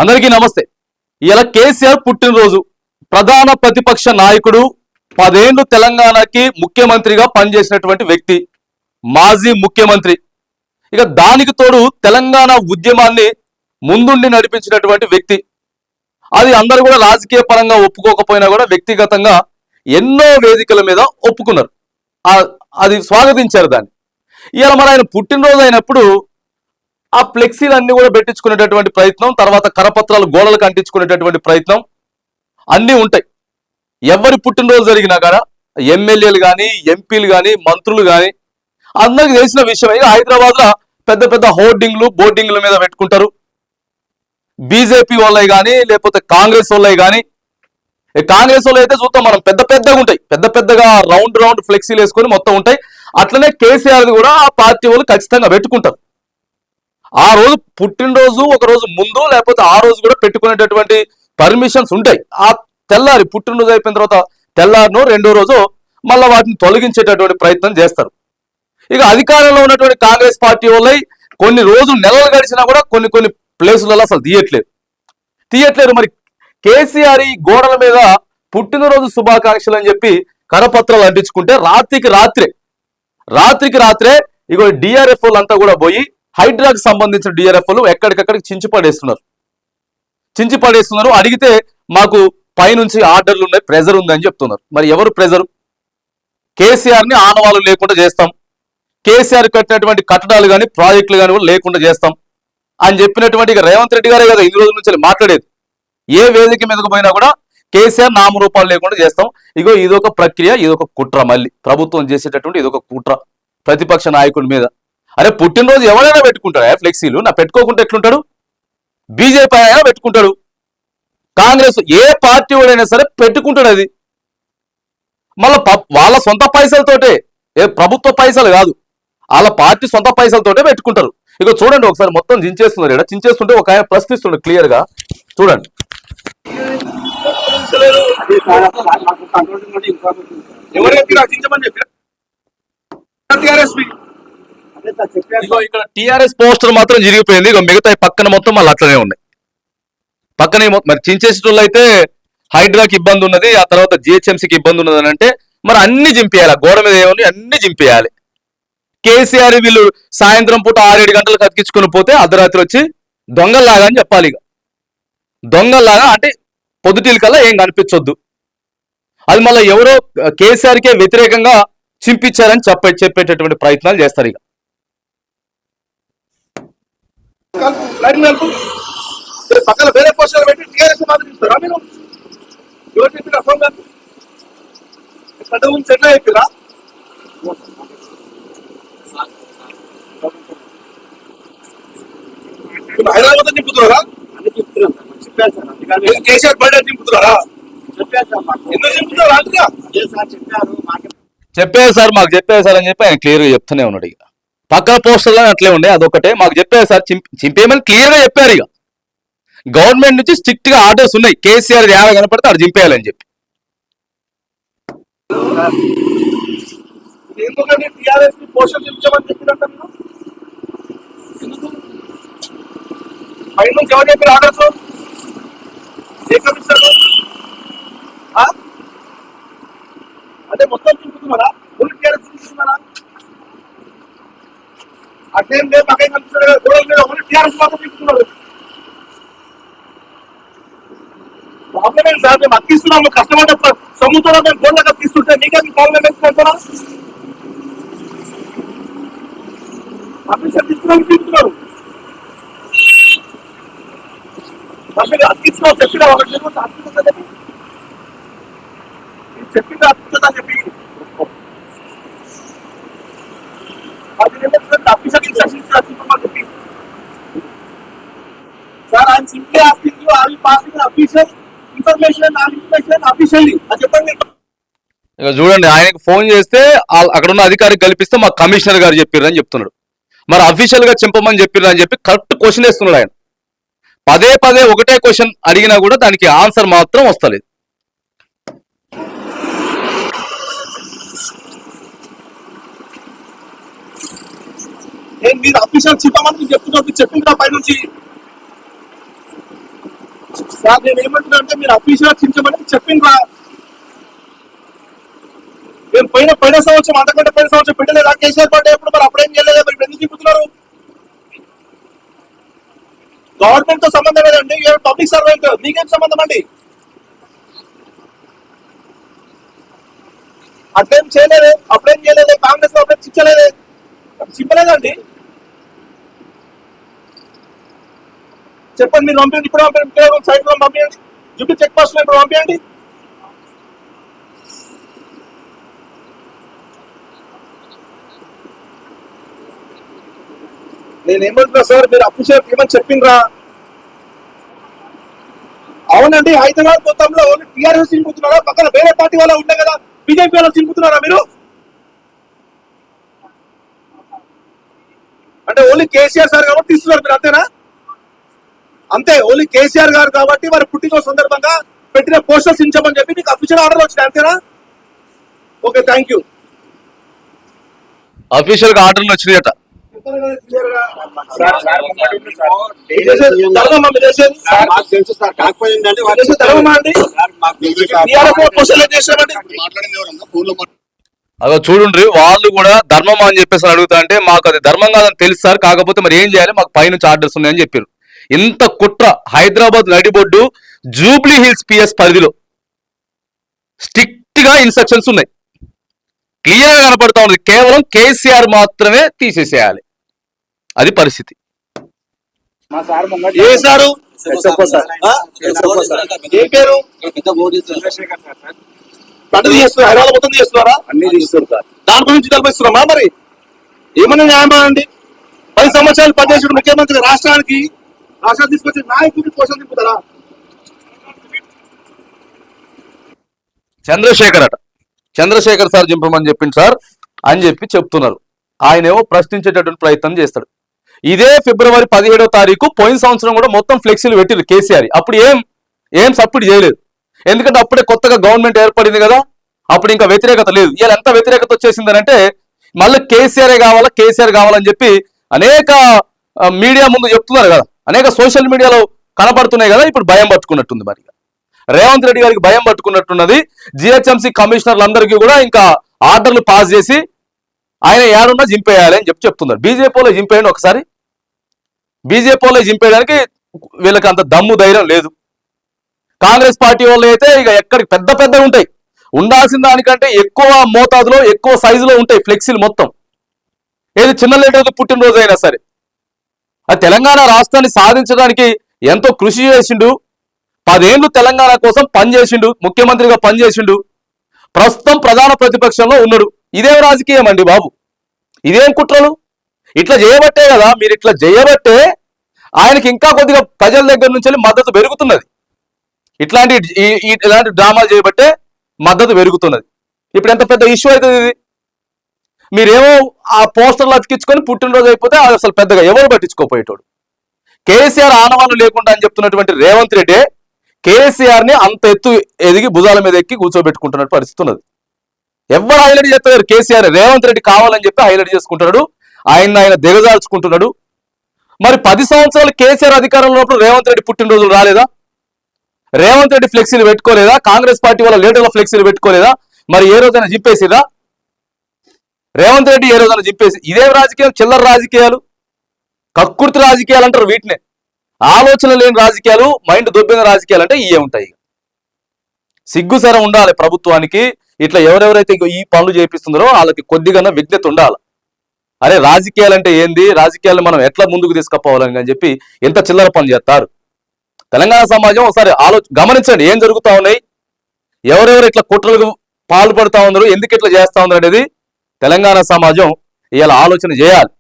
అందరికీ నమస్తే. ఇలా కేసీఆర్ పుట్టినరోజు. ప్రధాన ప్రతిపక్ష నాయకుడు, 10 ఏళ్లు తెలంగాణకి ముఖ్యమంత్రిగా పనిచేసినటువంటి వ్యక్తి, మాజీ ముఖ్యమంత్రి. ఇక దానికి తోడు తెలంగాణ ఉద్యమాన్ని ముందుండి నడిపించినటువంటి వ్యక్తి. అది అందరూ కూడా రాజకీయ పరంగా ఒప్పుకోకపోయినా కూడా వ్యక్తిగతంగా ఎన్నో వేదికల మీద ఒప్పుకున్నారు, అది స్వాగతించారు దాన్ని. ఇలా మరి ఆయన పుట్టినరోజు అయినప్పుడు ఆ ఫ్లెక్సీలన్నీ కూడా పెట్టించుకునేటటువంటి ప్రయత్నం, తర్వాత కరపత్రాలు గోడలకు అంటించుకునేటటువంటి ప్రయత్నం అన్నీ ఉంటాయి. ఎవరి పుట్టినరోజు జరిగినా కూడా ఎమ్మెల్యేలు కానీ, ఎంపీలు కానీ, మంత్రులు కానీ అందరికి తెలిసిన విషయమే. హైదరాబాద్ లో పెద్ద పెద్ద హోర్డింగ్లు, బోర్డింగ్ల మీద పెట్టుకుంటారు. బీజేపీ వాళ్ళవి కానీ, లేకపోతే కాంగ్రెస్ వాళ్ళవి కానీ. కాంగ్రెస్ వాళ్ళు అయితే చూస్తాం మనం, పెద్ద పెద్దగా ఉంటాయి, పెద్ద పెద్దగా రౌండ్ రౌండ్ ఫ్లెక్సీలు వేసుకొని మొత్తం ఉంటాయి. అట్లనే కేసీఆర్ కూడా ఆ పార్టీ వాళ్ళు ఖచ్చితంగా పెట్టుకుంటారు. ఆ రోజు పుట్టినరోజు ఒక రోజు ముందు, లేకపోతే ఆ రోజు కూడా పెట్టుకునేటటువంటి పర్మిషన్స్ ఉంటాయి. ఆ తెల్లారి పుట్టినరోజు అయిపోయిన తర్వాత తెల్లారినో రెండో రోజు మళ్ళీ వాటిని తొలగించేటటువంటి ప్రయత్నం చేస్తారు. ఇక అధికారంలో ఉన్నటువంటి కాంగ్రెస్ పార్టీ వాళ్ళై కొన్ని రోజులు నెలలు గడిచినా కూడా కొన్ని ప్లేసులలో అసలు తీయట్లేరు. మరి కేసీఆర్ ఈ గోడల మీద పుట్టినరోజు శుభాకాంక్షలు అని చెప్పి కరపత్రాలు అంటించుకుంటే రాత్రికి రాత్రే ఇగో డిఆర్ఎఫ్ వాళ్ళంతా కూడా పోయి హైడ్రాకు సంబంధించిన డిఆర్ఎఫ్లు ఎక్కడికక్కడికి చించి పడేస్తున్నారు. అడిగితే మాకు పైనుంచి ఆర్డర్లు ఉన్నాయి, ప్రెజర్ ఉందని చెప్తున్నారు. మరి ఎవరు ప్రెజరు? కేసీఆర్ ని ఆనవాళ్ళు లేకుండా చేస్తాం, కేసీఆర్ కట్టినటువంటి కట్టడాలు కానీ ప్రాజెక్టులు కానీ కూడా లేకుండా చేస్తాం అని చెప్పినటువంటి ఇక రేవంత్ రెడ్డి గారే కదా ఇన్ని రోజుల నుంచి మాట్లాడేది. ఏ వేదిక మీదకు పోయినా కూడా కేసీఆర్ నామరూపాలు లేకుండా చేస్తాం. ఇగో ఇదొక ప్రక్రియ, ఇదొక కుట్ర, మళ్ళీ ప్రభుత్వం చేసేటటువంటి ఇదొక కుట్ర ప్రతిపక్ష నాయకుడి మీద. అరే పుట్టినరోజు ఎవరైనా పెట్టుకుంటాడా ఫ్లెక్సీలు? నా పెట్టుకోకుండా ఎట్లుంటాడు? బీజేపీ అయినా పెట్టుకుంటాడు, కాంగ్రెస్ ఏ పార్టీ వాడైనా సరే పెట్టుకుంటాడు. అది మళ్ళా వాళ్ళ సొంత పైసలతోటే, ఏ ప్రభుత్వ పైసలు కాదు, వాళ్ళ పార్టీ సొంత పైసలతోటే పెట్టుకుంటారు. ఇక చూడండి ఒకసారి మొత్తం చించేస్తున్నారు. ఇక్కడ చించేస్తుంటే ఒక ఆయన ప్రశ్నిస్తున్నాడు క్లియర్ గా, చూడండి. ఇక్కడ టిఆర్ఎస్ పోస్టర్ మాత్రం జరిగిపోయింది. ఇక మిగతా పక్కన మొత్తం మళ్ళీ అట్లనే ఉన్నాయి. పక్కనే మరి చించేసేటోళ్ళు అయితే హైడ్రాకి ఇబ్బంది ఉన్నది, ఆ తర్వాత జిహెచ్ఎంసీకి ఇబ్బంది ఉన్నది అని అంటే మరి అన్ని చింపేయాలి. గోడ మీద ఏమని అన్ని చింపేయాలి. కేసీఆర్ వీళ్ళు సాయంత్రం పూట 6-7 గంటలకు అతికించుకొని పోతే అర్ధరాత్రి వచ్చి దొంగల్లాగా అని చెప్పాలి. ఇక దొంగల్లాగా అంటే పొద్దుటీల కల్లా ఏం కనిపించొద్దు. అది మళ్ళీ ఎవరో కేసీఆర్కే వ్యతిరేకంగా చింపించారని చెప్పేటటువంటి ప్రయత్నాలు చేస్తారు. ఇక పక్కన వేరే పోస్టర్లు పెట్టి టీఆర్ఎస్ మాత్రం ఇస్తారా మీరు? ఎవరు చెప్పిన అసలు పెద్ద గురించి ఎట్లా చెప్పిరా? హైదరాబాద్ నింపుతున్నారా? కేసీఆర్ బర్త్డే నింపుతున్నారా? ఎందుకు నింపుతున్నారా? చెప్పారు సార్, మాకు చెప్పారు సార్ అని చెప్పి ఆయన క్లియర్ గా చెప్తూనే ఉన్నాడు. ఇక పక్కన పోస్టర్లో అట్లే ఉండే, అదొకటే మాకు చెప్పారు సార్, చింపేయమని క్లియర్ గా చెప్పారు. ఇక గవర్నమెంట్ నుంచి స్ట్రిక్ట్ గా ఆర్డర్స్ ఉన్నాయి, కేసీఆర్ ఏడ కనపడితే అది చింపేయాలని చెప్పి. ఎందుకంటే టీఆర్ఎస్ పోస్టర్ చింపమని చెప్పినట్టు ఎందుకు పై నుంచి ఎవరు చెప్పారు ఆర్డర్స్? ఏ కమిషనర్? అంటే మొత్తం చింపుతున్నారా? Full TRS చింపుతున్నారా? అట్లేం లేదు, పక్కన కమిషనర్ గోడల మీద ఓన్లీ టీఆర్ఎస్ మాత్రం చింపుతున్నారు. ప్రాబ్లం ఏంటి సార్? మేము అక్కిస్తున్నాము, కష్టపడ్డ సొమ్ముతో మేము గోడలకు అక్కిస్తుంటే మీకేమి ప్రాబ్లం ఏంటంటారా? అఫీషియల్ తీసుకున్నాను తీసుకున్నారు, మీరు అక్కిస్తున్నావు చెప్పిన ఒకటి చెప్పింది అద్భుతంగా చెప్పి అఫీషియల్ ఇన్స్ట్రక్షన్స్ చెప్పి సార్ ఆయన simply asking you are you passing official information officially అది చెప్పండి. ఇక చూడండి, ఆయనకు ఫోన్ చేస్తే అక్కడ ఉన్న అధికారికి కల్పిస్తే మా కమిషనర్ గారు చెప్పారు అని చెప్తున్నాడు. మరి అఫీషియల్ గా చెప్పమని చెప్పారు అని చెప్పి కరెక్ట్ క్వశ్చన్ వేస్తున్నాడు ఆయన. పదే ఒకటే క్వశ్చన్ అడిగినా కూడా దానికి ఆన్సర్ మాత్రం వస్తలేదు. మీరు అఫీషియల్ చెప్పమని చెప్తున్నారు, చెప్పిందా పై నుంచి సార్ నేను ఏమంటున్నా అంటే మీరు అఫీషియల్ చించమని చెప్పిండ్రా. మేము పోయిన సంవత్సరం అంతకంటే పోయిన సంవత్సరం పెట్టలేదు ఆ కేసీఆర్ పార్టీ ఎప్పుడు, మరి అప్పుడేం చేయలేదు, మరి ఎందుకు చెప్తున్నారు? గవర్నమెంట్ తో సంబంధం లేదండి, పబ్లిక్ సర్వెంట్, మీకేం సంబంధం అండి? అట్లేం చేయలేదు, అప్పుడేం చేయలేదు, కాంగ్రెస్ లో అప్పుడేం చించలేదండి. చెప్పండి, మీరు పంపించండి, ఇప్పుడు పంపించండి, సైడ్ లో పంపించండి, జుట్టు చెక్ పోస్ట్ లో ఇప్పుడు పంపించండి. నేనేమంటున్నా సార్, మీరు అఫీషియల్ ఏమని చెప్పిండ్రా? అవునండి, హైదరాబాద్ మొత్తంలో ఓన్లీ టీఆర్ఎస్ చింపుతున్నారా? పక్కన వేరే పార్టీ వాళ్ళు ఉంటాయి కదా, బీజేపీ వాళ్ళు చింపుతున్నారా మీరు? అంటే ఓన్లీ కేసీఆర్ సార్ కాబట్టి తీస్తున్నారు మీరు, అంతేనా? అంతే, ఓన్లీ కేసీఆర్ గారు కాబట్టి వారి పుట్టినరోజు సందర్భంగా పెట్టిన పోస్టర్స్ చించమని చెప్పి మీకు అఫీషియల్ ఆర్డర్ వచ్చినాయి, అంతేనా? Okay, thank you. అఫీషియల్ గా ఆర్డర్లు వచ్చినాయట. అదో చూడండి, వాళ్ళు కూడా ధర్మం అని చెప్పేసి అడుగుతా అంటే మాకు అది ధర్మం కాదని తెలుసు సార్, కాకపోతే మరి ఏం చేయాలి, మాకు పైనుంచి ఆర్డర్స్ ఉన్నాయని చెప్పారు. ఇంత కుట్ర హైదరాబాద్ నడిబొడ్డు జూబ్లీ హిల్స్ పిఎస్ పరిధిలో స్ట్రిక్ట్ గా ఇన్స్ట్రక్షన్స్ ఉన్నాయి, క్లియర్ గా కనపడతా ఉంది. కేవలం కేసీఆర్ మాత్రమే తీసేసేయాలి, అది పరిస్థితి. ఏ సారు? ఏ పేరు? అన్ని చేస్తున్నారు, హైదరాబాద్ మొత్తం చేస్తున్నారా? అన్ని తీస్తున్నారు. దాని గురించి కల్పిస్తున్నామా? మరి ఏమన్నా న్యాయం అండి? 10 సంవత్సరాలు పనిచేసిన ముఖ్యమంత్రి రాష్ట్రానికి తీసుకొచ్చి నాయకుడికి కోసం తిప్పుతారా? చంద్రశేఖర్ సార్ చింపమని చెప్పింది సార్ అని చెప్పి చెప్తున్నారు. ఆయనేమో ప్రశ్నించేటటువంటి ప్రయత్నం చేస్తాడు. ఇదే ఫిబ్రవరి 17వ తారీఖు పోయిన సంవత్సరం కూడా మొత్తం ఫ్లెక్సీలు పెట్టిరు కేసీఆర్. అప్పుడు ఏం సపోర్ట్ చేయలేదు, ఎందుకంటే అప్పుడే కొత్తగా గవర్నమెంట్ ఏర్పడింది కదా, అప్పుడు ఇంకా వ్యతిరేకత లేదు. ఇలా ఎంత వ్యతిరేకత వచ్చేసిందనంటే మళ్ళీ కేసీఆర్ కావాలని చెప్పి అనేక మీడియా ముందు చెప్తున్నారు కదా, అనేక సోషల్ మీడియాలో కనపడుతున్నాయి కదా. ఇప్పుడు భయం పట్టుకున్నట్టుంది, మరి రేవంత్ రెడ్డి గారికి భయం పట్టుకున్నట్టున్నది. జిహెచ్ఎంసీ కమిషనర్లందరికీ కూడా ఇంకా ఆర్డర్లు పాస్ చేసి ఆయన ఏడున్నా జింపేయాలి అని చెప్తున్నారు. బీజేపీలో జింపేయండి ఒకసారి. బీజేపీలో జింపేయడానికి వీళ్ళకి అంత దమ్ము ధైర్యం లేదు. కాంగ్రెస్ పార్టీ వాళ్ళు అయితే ఇక ఎక్కడికి పెద్ద ఉంటాయి, ఉండాల్సిన దానికంటే ఎక్కువ మోతాదులో ఎక్కువ సైజులో ఉంటాయి ఫ్లెక్సీలు మొత్తం. ఏది చిన్న లేటు పుట్టినరోజు అయినా సరే. ఆ తెలంగాణ రాష్ట్రాన్ని సాధించడానికి ఎంతో కృషి చేసిండు, 10 ఏళ్ళు తెలంగాణ కోసం పనిచేసిండు, ముఖ్యమంత్రిగా పనిచేసిండు, ప్రస్తుతం ప్రధాన ప్రతిపక్షంలో ఉన్నాడు. ఇదేం రాజకీయం అండి బాబు, ఇదేం కుట్రలు? ఇట్లా చేయబట్టే కదా, మీరు ఇట్లా చేయబట్టే ఆయనకి ఇంకా కొద్దిగా ప్రజల దగ్గర నుంచి మద్దతు పెరుగుతున్నది. ఇలాంటి డ్రామాలు చేయబట్టే మద్దతు పెరుగుతున్నది. ఇప్పుడు ఎంత పెద్ద ఇష్యూ అవుతుంది ఇది. మీరేమో ఆ పోస్టర్లు అతికించుకొని పుట్టినరోజు అయిపోతే అసలు పెద్దగా ఎవరు పట్టించుకోపోయేటోడు. కేసీఆర్ ఆనవాళ్ళు లేకుండా అని చెప్తున్నటువంటి రేవంత్ రెడ్డి కేసీఆర్ ని అంత ఎత్తు ఎదిగి భుజాల మీద ఎక్కి కూర్చోబెట్టుకుంటున్నట్టు పరిస్థితి ఉన్నది. ఎవరు హైలైట్ చేస్తారు? కేసీఆర్. రేవంత్ రెడ్డి కావాలని చెప్పి హైలైట్ చేసుకుంటున్నాడు, ఆయన దిగజార్చుకుంటున్నాడు. మరి 10 సంవత్సరాలు కేసీఆర్ అధికారంలో ఉన్నప్పుడు రేవంత్ రెడ్డి పుట్టినరోజులు రాలేదా? రేవంత్ రెడ్డి ఫ్లెక్సీలు పెట్టుకోలేదా? కాంగ్రెస్ పార్టీ వాళ్ళ లీడర్ల ఫ్లెక్సీలు పెట్టుకోలేదా? మరి ఏ రోజైనా జింపేసిరా? రేవంత్ రెడ్డి ఏ రోజైనా జింపేసి? ఇదేం రాజకీయం? చిల్లర రాజకీయాలు, కక్కుర్తి రాజకీయాలు అంటారు వీటినే. ఆలోచన లేని రాజకీయాలు, మైండ్ దొబ్బిన రాజకీయాలు అంటే ఇవే ఉంటాయి. సిగ్గుసరం ఉండాలి ప్రభుత్వానికి. ఇట్లా ఎవరెవరైతే ఈ పనులు చేపిస్తుందో వాళ్ళకి కొద్దిగా విజ్ఞత ఉండాలి. అరే రాజకీయాలు అంటే ఏంది, రాజకీయాలను మనం ఎట్లా ముందుకు తీసుకుపోవాలని అని చెప్పి ఎంత చిల్లర పని చేస్తారు. తెలంగాణ సమాజం ఒకసారి గమనించండి ఏం జరుగుతా ఉన్నాయి, ఎవరెవరు ఇట్లా కుట్రలకు పాల్పడుతూ ఉన్నారు, ఎందుకు ఇట్లా చేస్తా ఉన్నారు అనేది తెలంగాణ సమాజం ఇలా ఆలోచన చేయాలి.